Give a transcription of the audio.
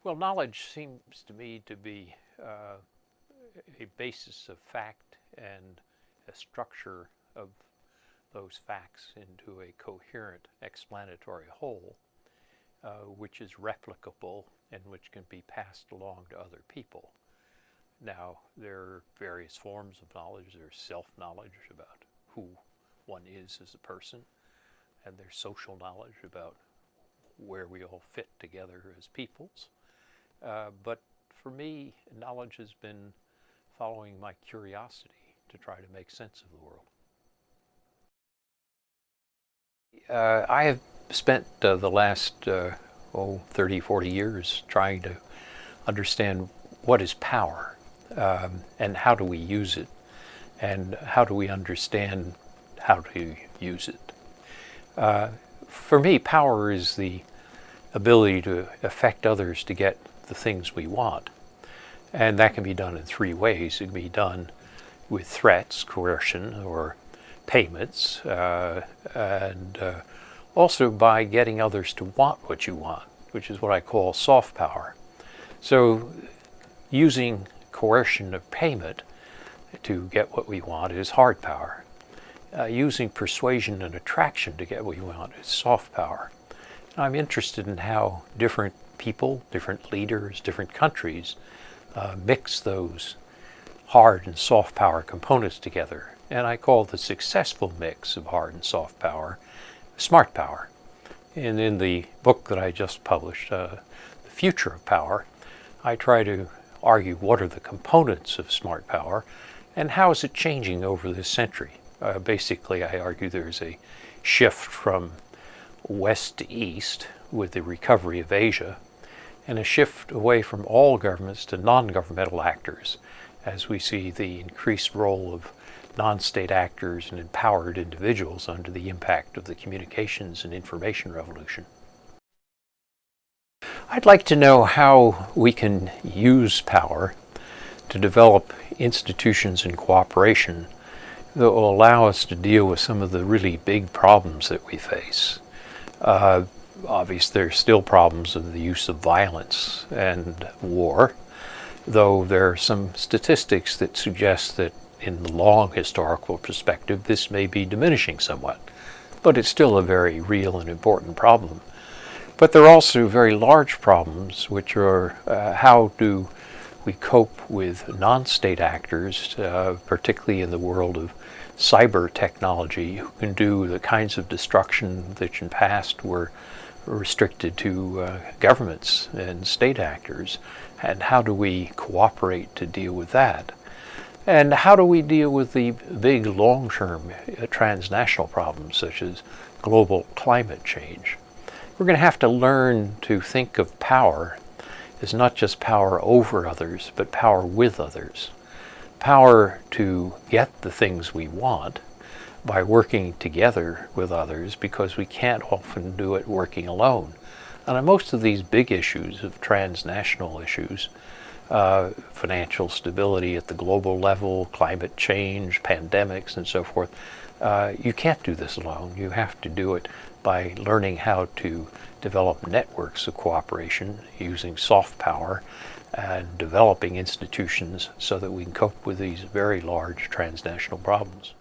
Well, knowledge seems to me to be a basis of fact and a structure of those facts into a coherent explanatory whole, which is replicable and which can be passed along to other people. Now, there are various forms of knowledge. There's self-knowledge about who one is as a person, and there's social knowledge about where we all fit together as peoples. But for me, knowledge has been following my curiosity to try to make sense of the world. I have spent the last 30, 40 years trying to understand what is power, and how do we use it, and how do we understand how to use it. For me, power is the ability to affect others to get the things we want. And that can be done in three ways. It can be done with threats, coercion, or payments, and also by getting others to want what you want, which is what I call soft power. So using coercion or payment to get what we want is hard power. Using persuasion and attraction to get what we want is soft power. And I'm interested in how different people, different leaders, different countries mix those hard and soft power components together. And I call the successful mix of hard and soft power smart power. And in the book that I just published, The Future of Power, I try to argue what are the components of smart power and how is it changing over this century. Basically, I argue there's a shift from west to east with the recovery of Asia, and a shift away from all governments to non-governmental actors, as we see the increased role of non-state actors and empowered individuals under the impact of the communications and information revolution. I'd like to know how we can use power to develop institutions and cooperation that will allow us to deal with some of the really big problems that we face. Obviously, there are still problems of the use of violence and war, though there are some statistics that suggest that in the long historical perspective, this may be diminishing somewhat, but it's still a very real and important problem. But there are also very large problems, which are how do we cope with non-state actors, particularly in the world of cyber technology, who can do the kinds of destruction that in the past were restricted to governments and state actors, and how do we cooperate to deal with that? And how do we deal with the big long-term transnational problems such as global climate change? We're going to have to learn to think of power as not just power over others, but power with others. Power to get the things we want by working together with others, because we can't often do it working alone. And on most of these big issues of transnational issues, financial stability at the global level, climate change, pandemics, and so forth, you can't do this alone. You have to do it by learning how to develop networks of cooperation using soft power and developing institutions so that we can cope with these very large transnational problems.